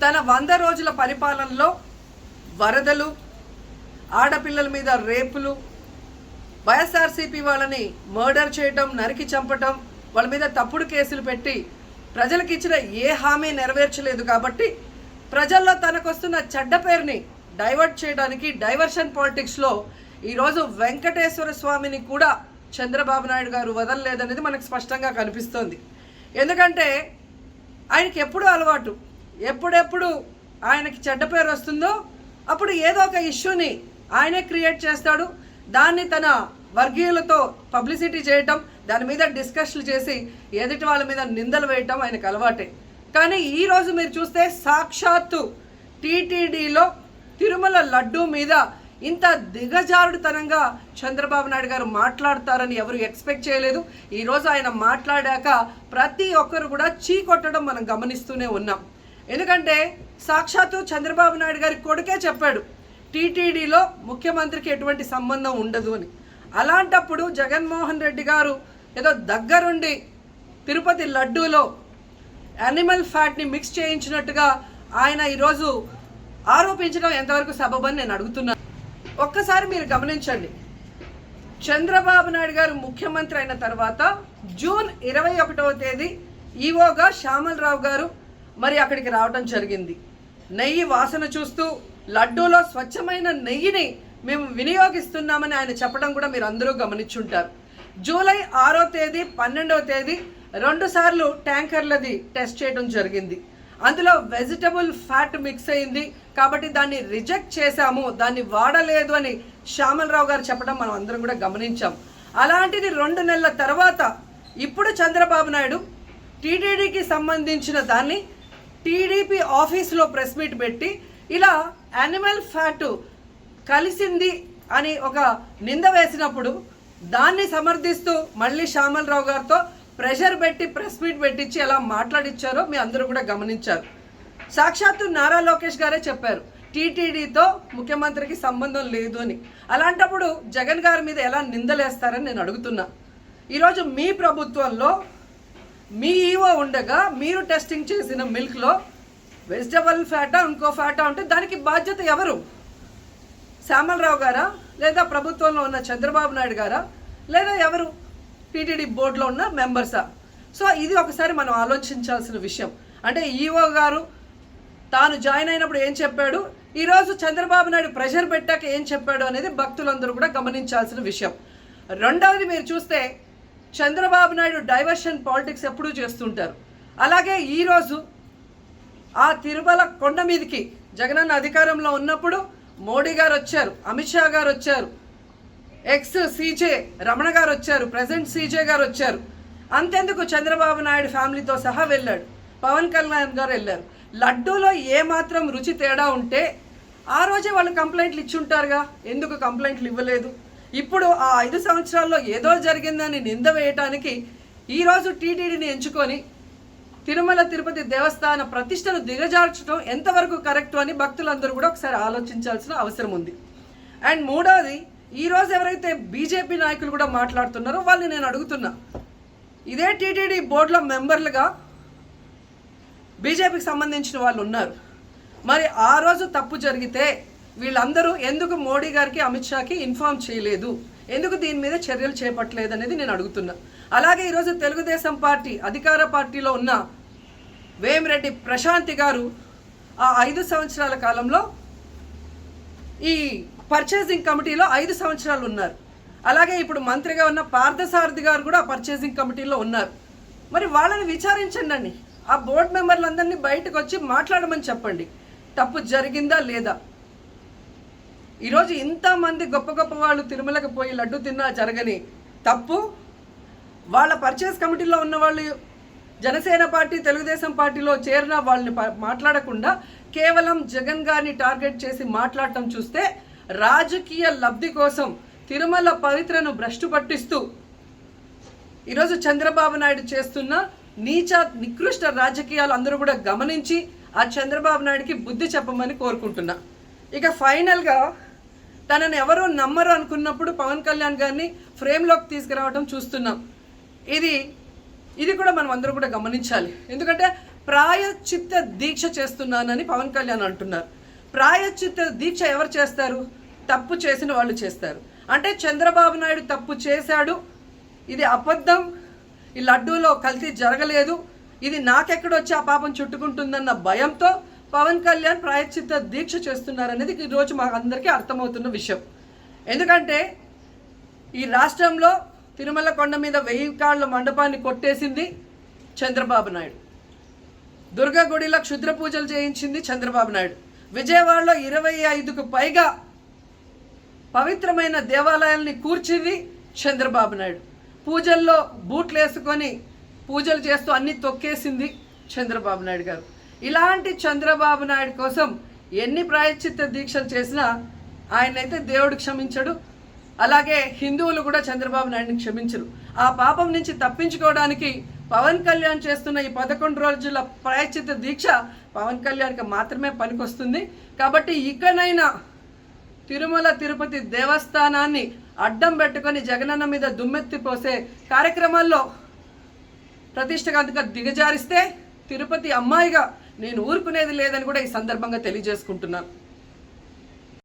తన 100 రోజుల పరిపాలనలో వరదలు, ఆడపిల్లల మీద రేపులు, వైఎస్ఆర్సీపీ వాళ్ళని మర్డర్ చేయటం, నరికి చంపటం, వాళ్ళ మీద తప్పుడు కేసులు పెట్టి ప్రజలకు ఇచ్చిన ఏ హామీ నెరవేర్చలేదు. కాబట్టి ప్రజల్లో తనకొస్తున్న చెడ్డ పేరుని డైవర్ట్ చేయడానికి డైవర్షన్ పాలిటిక్స్లో ఈరోజు వెంకటేశ్వర స్వామిని కూడా చంద్రబాబు నాయుడు గారు వదలలేదనేది మనకు స్పష్టంగా కనిపిస్తోంది. ఎందుకంటే ఆయనకి ఎప్పుడూ అలవాటు, ఎప్పుడెప్పుడు ఆయనకి చెడ్డ పేరు వస్తుందో అప్పుడు ఏదో ఒక ఇష్యూని ఆయనే క్రియేట్ చేస్తాడు. దాన్ని తన వర్గీయులతో పబ్లిసిటీ చేయటం, దాని మీద డిస్కషన్లు చేసి ఎదుటి వాళ్ళ మీద నిందలు వేయటం ఆయనకు అలవాటే. కానీ ఈరోజు మీరు చూస్తే సాక్షాత్తు టీటీడీలో తిరుమల లడ్డూ మీద ఇంత దిగజారుడుతనంగా చంద్రబాబు నాయుడు గారు మాట్లాడతారని ఎవరు ఎక్స్పెక్ట్ చేయలేదు. ఈరోజు ఆయన మాట్లాడాక ప్రతి ఒక్కరు కూడా చీకొట్టడం మనం గమనిస్తూనే ఉన్నాం. ఎందుకంటే సాక్షాత్తు చంద్రబాబు నాయుడు గారి కొడుకే చెప్పాడు టీటీడీలో ముఖ్యమంత్రికి ఎటువంటి సంబంధం ఉండదు అని. అలాంటప్పుడు జగన్మోహన్ రెడ్డి గారు ఏదో దగ్గరుండి తిరుపతి లడ్డూలో యానిమల్ ఫ్యాట్ని మిక్స్ చేయించినట్టుగా ఆయన ఈరోజు ఆరోపించడం ఎంతవరకు సబబని నేను అడుగుతున్నాను. ఒక్కసారి మీరు గమనించండి, చంద్రబాబు నాయుడు గారు ముఖ్యమంత్రి అయిన తర్వాత జూన్ 21వ తేదీ ఈవోగా శ్యామలరావు గారు మరి అక్కడికి రావడం జరిగింది. నెయ్యి వాసన చూస్తూ లడ్డూలో స్వచ్ఛమైన నెయ్యిని మేము వినియోగిస్తున్నామని ఆయన చెప్పడం కూడా మీరు అందరూ గమనించుంటారు. జూలై 6వ తేదీ 12వ తేదీ 2 సార్లు ట్యాంకర్లది టెస్ట్ చేయడం జరిగింది. అందులో వెజిటబుల్ ఫ్యాట్ మిక్స్ అయింది కాబట్టి దాన్ని రిజెక్ట్ చేశాము, దాన్ని వాడలేదు అని శ్యామలరావు గారు చెప్పడం మనం అందరం కూడా గమనించాం. అలాంటిది 2 నెలల తర్వాత ఇప్పుడు చంద్రబాబు నాయుడు టీటీడీకి సంబంధించిన దాన్ని టీడీపీ ఆఫీసులో ప్రెస్ మీట్ పెట్టి ఇలా యానిమల్ ఫ్యాట్ కలిసింది అని ఒక నింద వేసినప్పుడు దాన్ని సమర్థిస్తూ మళ్ళీ శ్యామలరావు గారితో ప్రెషర్ పెట్టి ప్రెస్ మీట్ పెట్టించి ఎలా మాట్లాడిచ్చారో మీ అందరూ కూడా గమనించారు. సాక్షాత్తు నారా లోకేష్ గారే చెప్పారు టీటీడీతో ముఖ్యమంత్రికి సంబంధం లేదు అని. అలాంటప్పుడు జగన్ గారి మీద ఎలా నిందలేస్తారని నేను అడుగుతున్నా. ఈరోజు మీ ప్రభుత్వంలో మీ ఈవో ఉండగా మీరు టెస్టింగ్ చేసిన మిల్క్లో వెజిటబుల్ ఫ్యాటా ఇంకో ఫ్యాటా ఉంటే దానికి బాధ్యత ఎవరు? శ్యామలరావు గారా, లేదా ప్రభుత్వంలో ఉన్న చంద్రబాబు నాయుడు గారా, లేదా ఎవరు టీటీడీ బోర్డులో ఉన్న మెంబర్సా? సో ఇది ఒకసారి మనం ఆలోచించాల్సిన విషయం. అంటే ఈవో గారు తాను జాయిన్ అయినప్పుడు ఏం చెప్పాడు, ఈరోజు చంద్రబాబు నాయుడు ప్రెషర్ పెట్టాక ఏం చెప్పాడు అనేది భక్తులందరూ కూడా గమనించాల్సిన విషయం. రెండవది మీరు చూస్తే చంద్రబాబు నాయుడు డైవర్షన్ పాలిటిక్స్ ఎప్పుడూ చేస్తుంటారు. అలాగే ఈరోజు ఆ తిరుమల కొండ మీదకి జగనన్న అధికారంలో ఉన్నప్పుడు మోడీ గారు వచ్చారు, అమిత్ షా గారు వచ్చారు, ఎక్స్ సీజే రమణ గారు వచ్చారు, ప్రెసెంట్ సీజే గారు వచ్చారు. అంతెందుకు చంద్రబాబు నాయుడు ఫ్యామిలీతో సహా వెళ్ళాడు, పవన్ కళ్యాణ్ గారు వెళ్ళారు. లడ్డూలో ఏమాత్రం రుచి తేడా ఉంటే ఆ రోజే వాళ్ళు కంప్లైంట్లు ఇచ్చుంటారుగా, ఎందుకు కంప్లైంట్లు ఇవ్వలేదు? ఇప్పుడు ఆ 5 సంవత్సరాల్లో ఏదో జరిగిందని నింద వేయటానికి ఈరోజు టీటీడీని ఎంచుకొని తిరుమల తిరుపతి దేవస్థాన ప్రతిష్టను దిగజార్చడం ఎంతవరకు కరెక్ట్ అని భక్తులందరూ కూడా ఒకసారి ఆలోచించాల్సిన అవసరం ఉంది. అండ్ మూడవది, ఈరోజు ఎవరైతే బీజేపీ నాయకులు కూడా మాట్లాడుతున్నారో వాళ్ళని నేను అడుగుతున్నా, ఇదే టీటీడీ బోర్డులో మెంబర్లుగా బీజేపీకి సంబంధించిన వాళ్ళు ఉన్నారు. మరి ఆ రోజు తప్పు జరిగితే వీళ్ళందరూ ఎందుకు మోడీ గారికి అమిత్ షాకి ఇన్ఫార్మ్ చేయలేదు, ఎందుకు దీని మీద చర్యలు చేపట్టలేదు అనేది నేను అడుగుతున్నా. అలాగే ఈరోజు తెలుగుదేశం పార్టీ అధికార పార్టీలో ఉన్న వేమిరెడ్డి ప్రశాంతి గారు ఆ 5 సంవత్సరాల కాలంలో ఈ పర్చేసింగ్ కమిటీలో 5 సంవత్సరాలు ఉన్నారు. అలాగే ఇప్పుడు మంత్రిగా ఉన్న పార్థసారథి గారు కూడా పర్చేసింగ్ కమిటీలో ఉన్నారు. మరి వాళ్ళని విచారించండి, ఆ బోర్డు మెంబర్లందరినీ బయటకు వచ్చి మాట్లాడమని చెప్పండి, తప్పు జరిగిందా లేదా. ఈరోజు ఇంతమంది గొప్ప గొప్ప వాళ్ళు తిరుమలకు పోయి లడ్డు తిన్నా జరగని తప్పు వాళ్ళ పర్చేస్ కమిటీలో ఉన్న వాళ్ళు జనసేన పార్టీ తెలుగుదేశం పార్టీలో చేరిన వాళ్ళని మాట్లాడకుండా కేవలం జగన్ గారిని టార్గెట్ చేసి మాట్లాడటం చూస్తే రాజకీయ లబ్ధి కోసం తిరుమల పవిత్రను భ్రష్టు పట్టిస్తూ ఈరోజు చంద్రబాబు నాయుడు చేస్తున్న నీచ నికృష్ట రాజకీయాలు అందరూ కూడా గమనించి ఆ చంద్రబాబు నాయుడికి బుద్ధి చెప్పమని కోరుకుంటున్నా. ఇక ఫైనల్గా తనని ఎవరో నమ్మరు అనుకున్నప్పుడు పవన్ కళ్యాణ్ గారిని ఫ్రేమ్లోకి తీసుకురావడం చూస్తున్నాం. ఇది కూడా మనం అందరూ కూడా గమనించాలి. ఎందుకంటే ప్రాయశ్చిత్త దీక్ష చేస్తున్నానని పవన్ కళ్యాణ్ అంటున్నారు. ప్రాయశ్చిత్త దీక్ష ఎవరు చేస్తారు? తప్పు చేసిన వాళ్ళు చేస్తారు. అంటే చంద్రబాబు నాయుడు తప్పు చేశాడు, ఇది అబద్ధం, ఈ లడ్డూలో కల్తీ జరగలేదు, ఇది నాకెక్కడొచ్చి ఆ పాపం చుట్టుకుంటుందన్న భయంతో పవన్ కళ్యాణ్ ప్రాయశ్చిత్త దీక్ష చేస్తున్నారనేది ఈరోజు మాకు అందరికీ అర్థమవుతున్న విషయం. ఎందుకంటే ఈ రాష్ట్రంలో తిరుమల కొండ మీద 1000 కాళ్ళ మండపాన్ని కొట్టేసింది చంద్రబాబు నాయుడు. దుర్గా గుడిలో క్షుద్ర పూజలు చేయించింది చంద్రబాబు నాయుడు. విజయవాడలో 25కు పైగా పవిత్రమైన దేవాలయాల్ని కూర్చింది చంద్రబాబు నాయుడు. పూజల్లో బూట్లు వేసుకొని పూజలు చేస్తూ అన్ని తొక్కేసింది చంద్రబాబు నాయుడు గారు. ఇలాంటి చంద్రబాబు నాయుడు కోసం ఎన్ని ప్రాయశ్చిత్త దీక్షలు చేసినా ఆయనైతే దేవుడు క్షమించడు, అలాగే హిందువులు కూడా చంద్రబాబు నాయుడిని క్షమించరు. ఆ పాపం నుంచి తప్పించుకోవడానికి పవన్ కళ్యాణ్ చేస్తున్న ఈ 11 రోజుల ప్రాయశ్చిత్త దీక్ష పవన్ కళ్యాణ్కి మాత్రమే పనికొస్తుంది. కాబట్టి ఇకనైనా తిరుమల తిరుపతి దేవస్థానాన్ని అడ్డం పెట్టుకొని జగనన్న మీద దుమ్మెత్తి పోసే కార్యక్రమాల్లో ప్రతిష్టగా దిగజారిస్తే తిరుపతి అమ్మాయిగా నేను ఊరుకునేది లేదని కూడా ఈ సందర్భంగా తెలియజేసుకుంటున్నాను.